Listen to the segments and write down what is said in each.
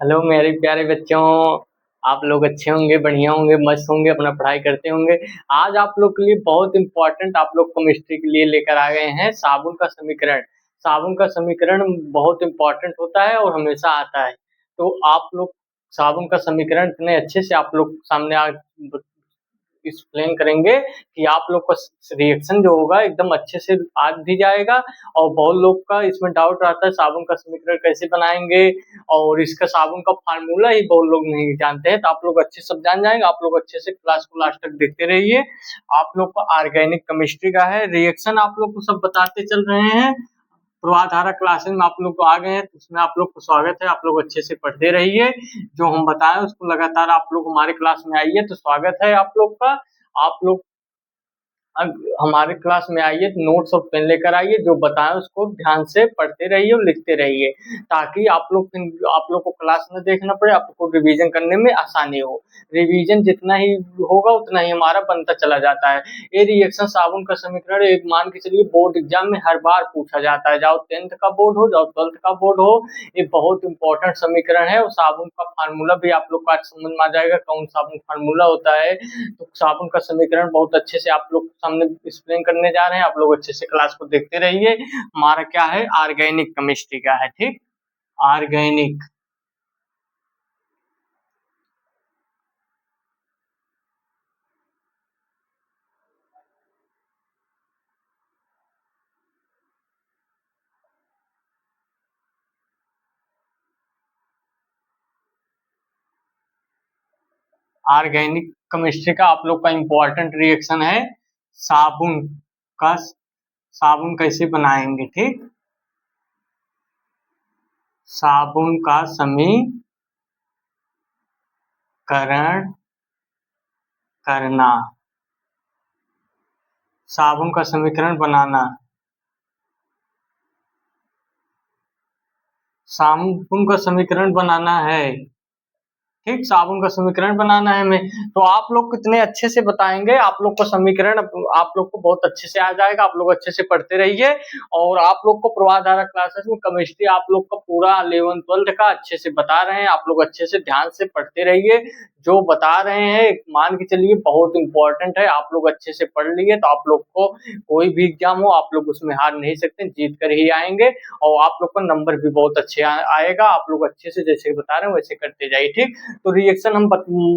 Hello मेरे प्यारे बच्चों। आप लोग अच्छे होंगे, बढ़िया होंगे, मस्त होंगे, अपना पढ़ाई करते होंगे। आज आप लोग के लिए बहुत इंपॉर्टेंट आप लोग केमिस्ट्री के लिए लेकर आ गए हैं साबुन का समीकरण। साबुन का समीकरण बहुत इंपॉर्टेंट होता है और हमेशा आता है। तो आप लोग साबुन का समीकरण इतने अच्छे से आप लोग सामने आज एक्सप्लेन करेंगे कि आप लोग का रिएक्शन जो होगा एकदम अच्छे से आज भी जाएगा। और बहुत लोग का इसमें डाउट रहता है साबुन का समीकरण कैसे बनाएंगे, और इसका साबुन का फार्मूला ही बहुत लोग नहीं जानते हैं। तो आप लोग अच्छे सब जान जाएंगे। आप लोग अच्छे से क्लास को लास्ट तक देखते रहिए। आप लोग का ऑर्गेनिक केमिस्ट्री का है रिएक्शन, आप लोग को सब बताते चल रहे हैं। पूर्वाधारा क्लासेस में आप लोग को आ गए हैं, तो उसमें आप लोग को स्वागत है। आप लोग अच्छे से पढ़ते रहिए, जो हम बताएं उसको लगातार आप लोग हमारे क्लास में आइए, तो स्वागत है आप लोग का। आप लोग हमारे क्लास में आइए तो नोट्स और पेन लेकर आइए, जो बताएं उसको ध्यान से पढ़ते रहिए और लिखते रहिए, ताकि आप लोग को क्लास में देखना पड़े, आपको रिवीजन करने में आसानी हो। रिवीजन जितना ही होगा उतना ही हमारा बनता चला जाता है। ये रिएक्शन साबुन का समीकरण एक मान के चलिए बोर्ड एग्जाम में हर बार पूछा जाता है, जाओ 10th का बोर्ड हो, जाओ 12th का बोर्ड हो। ये बहुत इंपॉर्टेंट समीकरण है और साबुन का फार्मूला भी आप लोग को आज समझ में आ जाएगा कौन साबुन फार्मूला होता है। तो साबुन का समीकरण बहुत अच्छे से आप लोग सामने एक्सप्लेन करने जा रहे हैं। आप लोग अच्छे से क्लास को देखते रहिए। हमारा क्या है, ऑर्गेनिक केमिस्ट्री का है, ठीक। ऑर्गेनिक ऑर्गेनिक केमिस्ट्री का आप लोग का इम्पोर्टेंट रिएक्शन है साबुन का। साबुन कैसे बनाएंगे, ठीक। साबुन का समीकरण करना, साबुन का समीकरण बनाना। साबुन का समीकरण बनाना है, ठीक। साबुन का समीकरण बनाना है हमें। तो आप लोग कितने अच्छे से बताएंगे, आप लोग को समीकरण आप लोग को बहुत अच्छे से आ जाएगा। आप लोग अच्छे से पढ़ते रहिए। और आप लोग को पूर्वाधारा क्लासेस में केमिस्ट्री आप लोग का पूरा 11th 12th का अच्छे से बता रहे हैं। आप लोग अच्छे से ध्यान से पढ़ते रहिए। जो बता रहे हैं मान के चलिए बहुत इंपॉर्टेंट है। आप लोग अच्छे से पढ़ लिए तो आप लोग को कोई भी एग्जाम हो आप लोग उसमें हार नहीं सकते, जीत कर ही आएंगे। और आप लोग का नंबर भी बहुत अच्छे आएगा। आप लोग अच्छे से जैसे बता रहे हैं वैसे करते जाइए, ठीक। तो रिएक्शन हम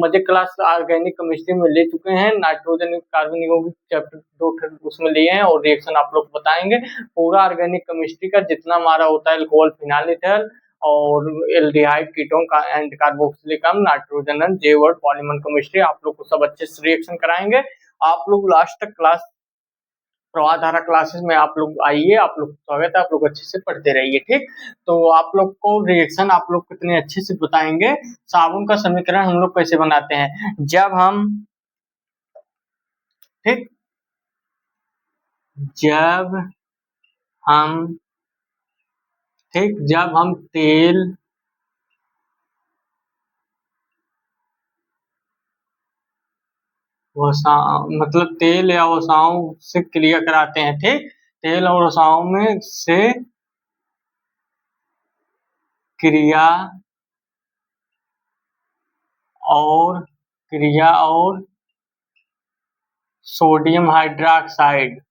मजे क्लास ऑर्गेनिक केमिस्ट्री में ले चुके हैं। नाइट्रोजन युक्त कार्बन यौगिक चैप्टर 2 उसमें लिए हैं और रिएक्शन आप लोग बताएंगे। पूरा ऑर्गेनिक केमिस्ट्री का जितना हमारा होता है अल्कोहल फिनाइल ईथर और एल्डिहाइड कीटोन का एंड कार्बोक्सिलिक अम्ल नाइट्रोजन जे वर्ड पॉलीमर केमिस्ट्री आप लोग को सब अच्छे से रिएक्शन कराएंगे। आप लोग लास्ट तक क्लास प्रवाधारा क्लासेस में आप लोग आइए। आप लोग स्वागत है। आप लोग अच्छे से पढ़ते रहिए, ठीक। तो आप लोग को रिएक्शन आप लोग कितने अच्छे से बताएंगे। साबुन का समीकरण हम लोग कैसे बनाते हैं, जब हम, ठीक, जब हम, ठीक, जब हम तेल वसा मतलब तेल या वसाओं से क्रिया कराते हैं, ठीक। तेल और वसाओं में से क्रिया और क्रिया और sodium hydroxide,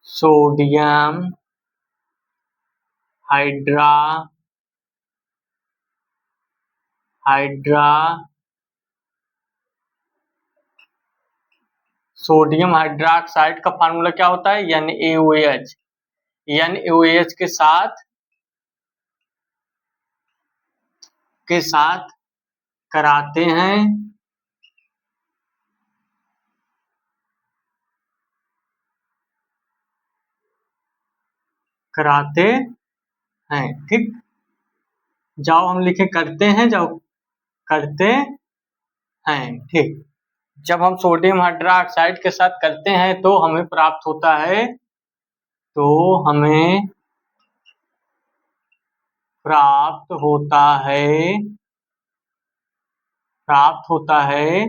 sodium hydra hydra sodium hydroxide का फार्मूला क्या होता है, NaOH। NaOH के साथ कराते हैं, कराते हैं, ठीक। जाओ हम लिखे करते हैं, जाओ करते हैं, ठीक। जब हम सोडियम हाइड्रोक्साइड के साथ करते हैं तो हमें प्राप्त होता है, तो हमें प्राप्त होता है, प्राप्त होता है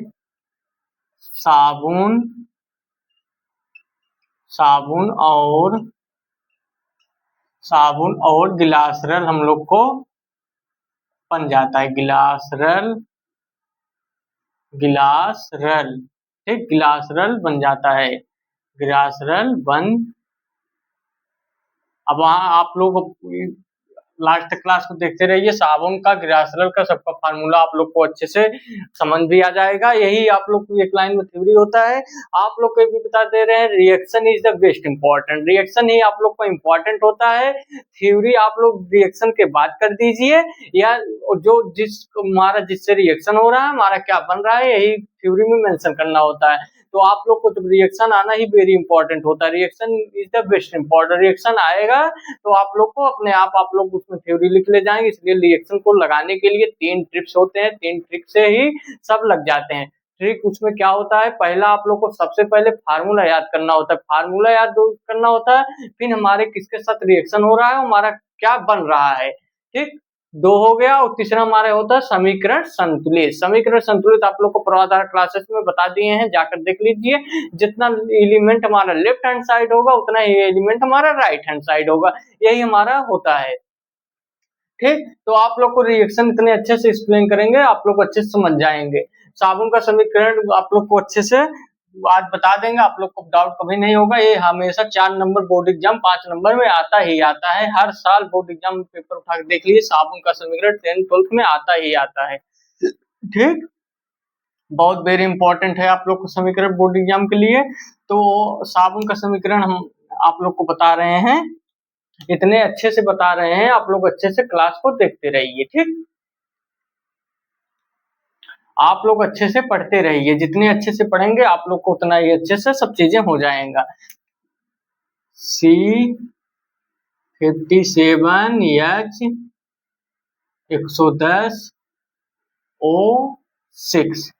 साबुन, साबुन और साबुन और ग्लिसरॉल हम लोग को बन जाता है। ग्लिसरॉल, ग्लिसरॉल, ठीक, ग्लिसरॉल बन जाता है, ग्लिसरॉल बन। अब वहाँ आप लोग लास्ट क्लास को देखते रहिए, साबुन का, ग्लिसरॉल का, सबका फार्मूला आप लोग को अच्छे से समझ भी आ जाएगा। यही आप लोग को एक लाइन में थ्योरी होता है। आप लोग को भी बता दे रहे हैं, reaction is the best important, reaction ही आप लोग को इम्पोर्टेंट होता है। थ्योरी आप लोग रिएक्शन के बाद कर दीजिए, या जो हमारा जिससे रिएक्शन हो रहा है, हमारा क्या बन रहा है, यही थ्योरी में मेंशन करना होता है। तो आप लोग को जब रिएक्शन आना ही वेरी इंपॉर्टेंट होता है, reaction is the best important, reaction आएगा तो आप लोग को अपने आप लोग उसमें थ्योरी लिख ले जाएंगे। इसलिए रिएक्शन को लगाने के लिए 3 ट्रिक्स होते हैं, 3 ट्रिक से ही सब लग जाते हैं। ट्रिक उसमें क्या होता है, पहला आप लोग को सबसे पहले फार्मूला याद करना होता है, फार्मूला याद करना होता है, फिर हमारे किसके साथ रिएक्शन हो रहा है, हमारा क्या बन रहा है, ठीक। 2 हो गया, और तीसरा हमारा होता है समीकरण संतुलित। समीकरण संतुलित आप लोग को पूर्वाधार क्लासेस में बता दिए हैं, जाकर देख लीजिए। जितना एलिमेंट हमारा लेफ्ट हैंड साइड होगा, उतना ही एलिमेंट हमारा राइट हैंड साइड होगा, यही हमारा होता है, ठीक। तो आप लोग को रिएक्शन इतने अच्छे से एक्सप्लेन करेंगे, आप लोग अच्छे से समझ जाएंगे। साबुन का समीकरण आप लोग को अच्छे से आज बता देंगे, आप लोग को डाउट कभी नहीं होगा। ये हमेशा 4 नंबर बोर्ड एग्जाम 5 नंबर में आता ही आता है, हर साल बोर्ड एग्जाम पेपर उठा के देख लीजिए, साबुन का समीकरण 10th 12th में आता ही आता है, ठीक। बहुत वेरी इंपॉर्टेंट है आप लोग को समीकरण बोर्ड एग्जाम के लिए। तो साबुन का समीकरण हम आप लोग को बता रहे हैं, इतने अच्छे से बता रहे हैं, आप लोग अच्छे से क्लास को देखते रहिए, ठीक। आप लोग अच्छे से पढ़ते रहिए, जितने अच्छे से पढ़ेंगे आप लोग को उतना ही अच्छे से सब चीजें हो जाएगा। C57H 110O6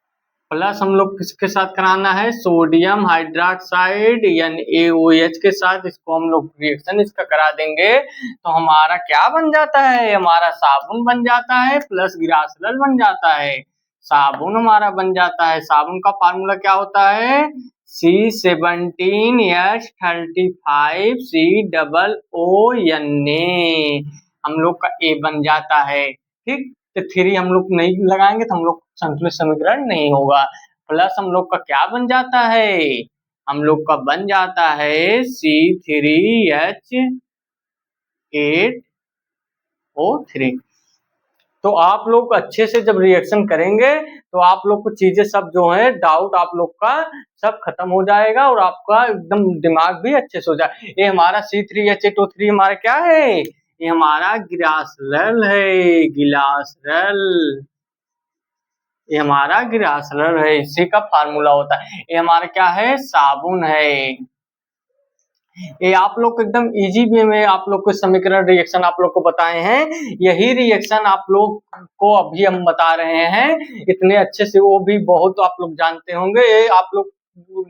प्लस हम लोग किसके साथ कराना है, सोडियम हाइड्रोक्साइड NaOH के साथ, इसको हम लोग रिएक्शन इसका करा देंगे तो हमारा क्या बन जाता है, हमारा साबुन बन जाता है, प्लस ग्लिसरॉल बन जाता है, साबुन हमारा बन जाता है। साबुन का फार्मूला क्या होता है, C17H35COONA, हम लोग का ए बन जाता है, ठीक। तो 3 हम लोग नहीं लगाएंगे तो हम लोग संतुलित समीकरण नहीं होगा। प्लस हम लोग का क्या बन जाता है, हम लोग का बन जाता है C3H8O3। तो आप लोग अच्छे से जब रिएक्शन करेंगे तो आप लोग को चीजें सब जो है, डाउट आप लोग का सब खत्म हो जाएगा, और आपका एकदम दिमाग भी अच्छे से हो जाए। ये हमारा C3H8O3 हमारा क्या है, ये हमारा ग्लिसरॉल है, ग्लिसरॉल, ये हमारा ग्लिसरॉल है, इसी का फार्मूला होता है। ये हमारा क्या है, साबुन है। ये आप लोग एकदम इजी वे में आप लोग को समीकरण रिएक्शन आप लोग को बताए हैं, यही रिएक्शन आप लोग को अभी हम बता रहे हैं, इतने अच्छे से वो भी बहुत आप लोग जानते होंगे। ये आप लोग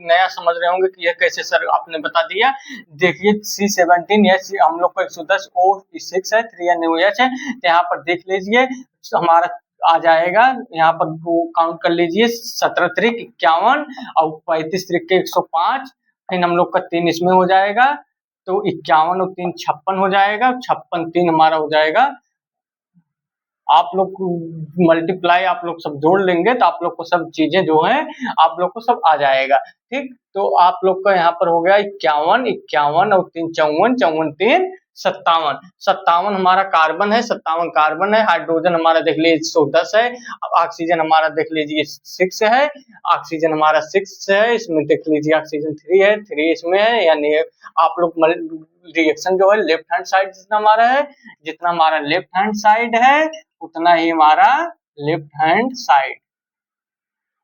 नया समझ रहे होंगे कि ये कैसे सर आपने बता दिया। देखिए C17H हम लोग को 110O6 है, 3NaOH है, तो यहाँ पर देख लीजिए हमारा आ जाएगा, यहाँ पर काउंट कर लीजिए, 17 त्रिक 51 और 35 त्रिक के 105, फिर हम लोग का 3 इसमें हो जाएगा, तो 51 और 3 56 हो जाएगा, 56 3 हमारा हो जाएगा। आप लोग मल्टीप्लाई आप लोग सब जोड़ लेंगे तो आप लोग को सब चीजें जो है आप लोग को सब आ जाएगा, ठीक। तो आप लोग का यहाँ पर हो गया 51, 51 और 3 54, 54 3 57, 57 हमारा कार्बन है, 57 कार्बन है। हाइड्रोजन हमारा देख लीजिए 110 है, ऑक्सीजन हमारा देख लीजिए 6 है, ऑक्सीजन हमारा 6 है, इसमें देख लीजिए ऑक्सीजन 3 है, 3 इसमें है, यानी आप लोग रिएक्शन जो है लेफ्ट हैंड साइड जितना हमारा लेफ्ट हैंड साइड है उतना ही हमारा लेफ्ट हैंड साइड,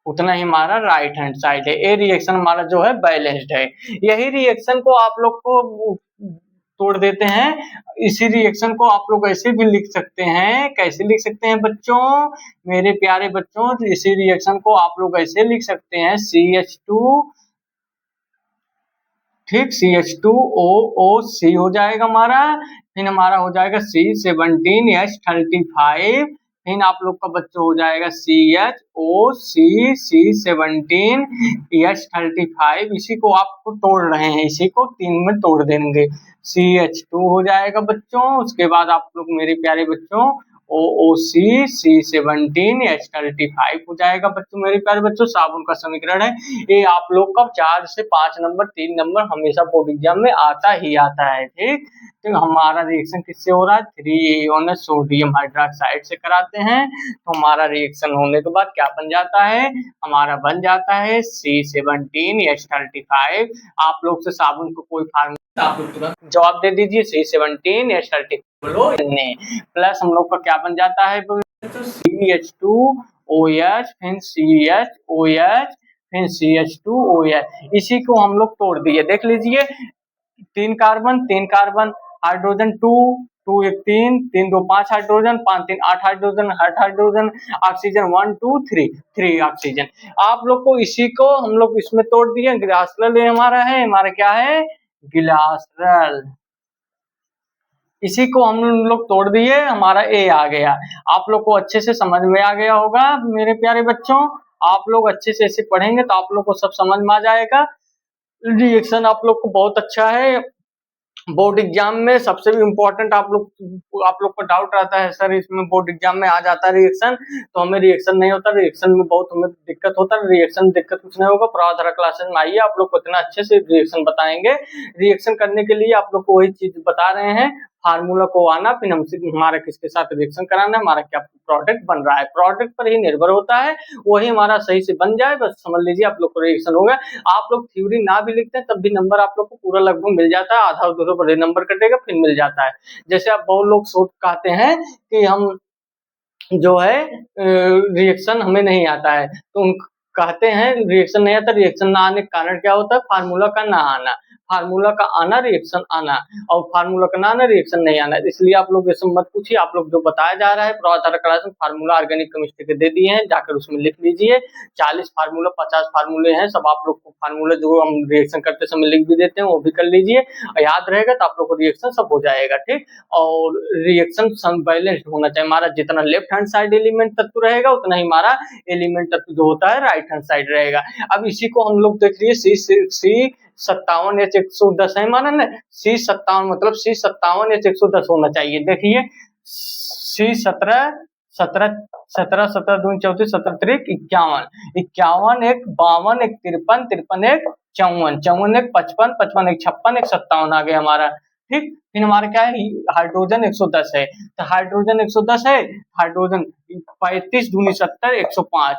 उतना ही हमारा राइट हैंड साइड है। ये रिएक्शन हमारा जो है बैलेंस्ड है। यही रिएक्शन को आप लोग को तोड़ देते हैं, इसी रिएक्शन को आप लोग ऐसे भी लिख सकते हैं, कैसे लिख सकते हैं बच्चों, मेरे प्यारे बच्चों, इसी रिएक्शन को आप लोग ऐसे लिख सकते हैं CH2, ठीक, CH2OOC हो जाएगा हमारा, फिर हमारा हो जाएगा C17H35, फिर आप लोग का बच्चों हो जाएगा CHO, C17, H35। इसी को आपको तोड़ रहे हैं, इसी को 3 में तोड़ देंगे। CH2 हो जाएगा बच्चों। उसके बाद आप लोग मेरे प्यारे बच्चों OOC, C17, H35 हो जाएगा बच्चों। मेरे प्यारे बच्चों साबुन का समीकरण है ये। आप लोग का 4 से 5 नंबर 3 नंबर हमेशा बोर्ड एग्जाम में आता ही आता है। ठीक, तो हमारा रिएक्शन किससे हो रहा है? 3AON सोडियम हाइड्रोक्साइड से कराते हैं। तो हमारा रिएक्शन होने के बाद क्या बन जाता है? हमारा बन जाता है C17H35। आप लोग से साबुन को कोई फार्मूला आप लोग तुरंत जवाब दे दीजिए। C17H35 बोलो प्लस हम लोग का क्या बन जाता है? CH2OH, फिर CHOH, फिर CH2OH। इसी को हम लोग तोड़ दिए। देख लीजिए, 3 carbon, hydrogen 2, 2 1 3, 3 2 5 hydrogen, 5 3 8 hydrogen, 8 hydrogen, oxygen 1 2 3, 3 oxygen. आप लोग को इसी को हम लोग इसमें तोड़ दिए। ग्लासरल हमारा है, हमारा क्या है? ग्लासरल। इसी को हम लोग तोड़ दिए, हमारा ए आ गया। आप लोग को अच्छे से समझ में आ गया होगा मेरे प्यारे बच्चों। आप लोग अच्छे से ऐसे पढ़ेंगे तो आप लोग को सब समझ में आ जाएगा। रिएक्शन आप लोग को बहुत अच्छा है। बोर्ड एग्जाम में सबसे भी इम्पोर्टेंट आप लोग को डाउट रहता है सर इसमें बोर्ड एग्जाम में आ जाता है रिएक्शन, तो हमें रिएक्शन नहीं होता। रिएक्शन में बहुत हमें दिक्कत होता है। रिएक्शन दिक्कत कुछ नहीं होगा। प्रवाधारा क्लासेस में आइए, आप लोग को इतना अच्छे से रिएक्शन बताएंगे। रिएक्शन करने के लिए आप लोग को वही चीज बता रहे हैं, फार्मूला को आना, फिर हमसे हमारा किसके साथ रिएक्शन कराना है, हमारा क्या प्रोडक्ट बन रहा है, प्रोडक्ट पर ही निर्भर होता है। वही हमारा सही से बन जाए बस समझ लीजिए आप लोग को रिएक्शन हो गया। आप लोग थ्योरी ना भी लिखते हैं तब भी नंबर आप लोग को पूरा लगभग मिल जाता है। आधा अधूरा पर नंबर कटेगा फिर मिल जाता है। जैसे आप बहुत लोग सोच कहते हैं कि हम जो है रिएक्शन हमें नहीं आता है, तो उन कहते हैं रिएक्शन नहीं आता। रिएक्शन ना आने का कारण क्या होता है? फार्मूला का ना आना। फार्मूला का आना, रिएक्शन आना, और फार्मूला का ना आना, रिएक्शन नहीं आना। इसलिए आप लोग ये मत पूछिए। आप लोग जो बताया जा रहा है प्रवाधारा क्लास में, फार्मूला ऑर्गेनिक केमिस्ट्री के दे दिए हैं, जाकर उसमें लिख लीजिए। 40 फार्मूला 50 फार्मूले हैं, सब आप लोग को फार्मूला जो हम रिएक्शन करते समय लिख भी देते हैं वो भी कर लीजिए। याद रहेगा तो आप लोग को रिएक्शन सब हो जाएगा। ठीक, और रिएक्शन बैलेंस्ड होना चाहिए। हमारा जितना लेफ्ट हैंड साइड एलिमेंट तत्व रहेगा उतना ही हमारा एलिमेंट तत्व जो होता है राइट हैंड साइड रहेगा। अब इसी को हम लोग देख लिए C57H110 है माना ना। C57 मतलब C57H110 होना चाहिए। देखिए C17 17 17 17 2 34 17 3 51 51 1 52 1 53 53 1 54 54 1 55 55 1 56 1 57 आ गया हमारा। ठीक, फिर हमारा क्या है? हाइड्रोजन 110 है, तो हाइड्रोजन 110 है। हाइड्रोजन 35 दूनी 70 105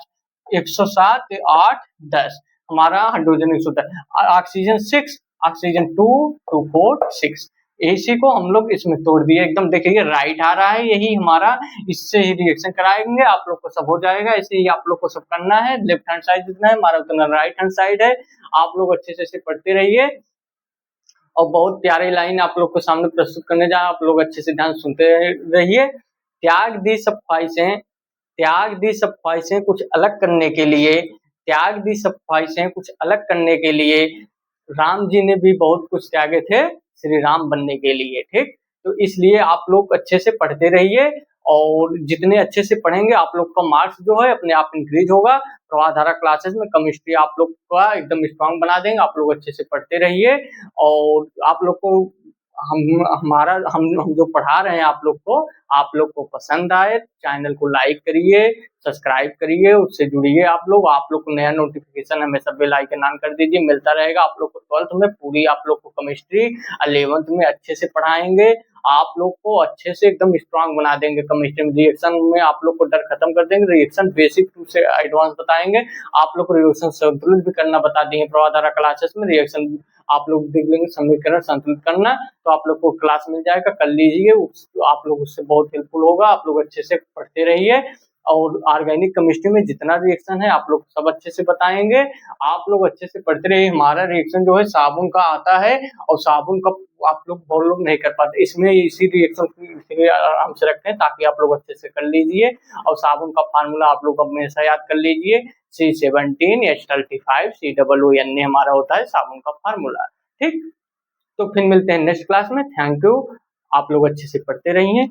107 8 10 हमारा हाइड्रोजन 110। Oxygen 6, oxygen 2 2 4 6। इसी को हम लोग इसमें तोड़ दिए एकदम। देखिए राइट आ रहा है, यही हमारा, इससे ही रिएक्शन कराएंगे। आप लोग को सब हो जाएगा। ऐसे ही आप लोग को सब करना है। लेफ्ट हैंड साइड जितना है हमारा उतना राइट हैंड साइड है। आप लोग अच्छे से पढ़ते रहिए और बहुत प्यारी लाइन आप लोग को सामने प्रस्तुत करने जा। आप लोग अच्छे से ध्यान सुनते रहिए। त्याग दी सब ख्वाहिशें कुछ अलग करने के लिए, त्याग दी सब ख्वाहिशें कुछ अलग करने के लिए। राम जी ने भी बहुत कुछ त्यागे थे श्री राम बनने के लिए। ठीक, तो इसलिए आप लोग अच्छे से पढ़ते रहिए और जितने अच्छे से पढ़ेंगे आप लोग का मार्क्स जो है अपने आप इंक्रीज होगा। प्रवाधारा क्लासेस में केमिस्ट्री आप लोग का एकदम स्ट्रांग बना देंगे। आप लोग अच्छे से पढ़ते रहिए और आप लोग को हम जो पढ़ा रहे हैं आप लोग को पसंद आए, चैनल को लाइक करिए, सब्सक्राइब करिए, उससे जुड़िए। आप लोग को नया नोटिफिकेशन हमेशा बेल आइकन ऑन कर दीजिए, मिलता रहेगा। आप लोग को 12th में पूरी आप लोग को केमिस्ट्री 11th में अच्छे से पढ़ाएंगे। आप लोग को अच्छे से एकदम स्ट्रांग बना देंगे केमिस्ट्री में। रिएक्शन में आप लोग को डर खत्म कर देंगे। रिएक्शन बेसिक टू से एडवांस बताएंगे। आप लोग को रिएक्शन संतुलित भी करना बता देंगे प्रवाधारा क्लासेस में। रिएक्शन आप लोग देख लेंगे, समीकरण संतुलित करना, तो आप लोग को क्लास मिल जाएगा, कर लीजिए। आप लोग उससे बहुत हेल्पफुल होगा। आप लोग अच्छे से पढ़ते रहिए और ऑर्गेनिक केमिस्ट्री में जितना रिएक्शन है आप लोग सब अच्छे से बताएंगे। आप लोग अच्छे से पढ़ते रहिए। हमारा रिएक्शन जो है साबुन का आता है और साबुन का आप लोग बहुत लोग नहीं कर पाते, इसमें इसी रिएक्शन आराम से रखते हैं ताकि आप लोग अच्छे से कर लीजिए। और साबुन का फार्मूला आप लोग हमेशा याद कर लीजिए। C17H35 COON हमारा होता है साबुन का फार्मूला। ठीक, तो फिर मिलते हैं नेक्स्ट क्लास में। Thank you. आप लोग अच्छे से पढ़ते रहिए।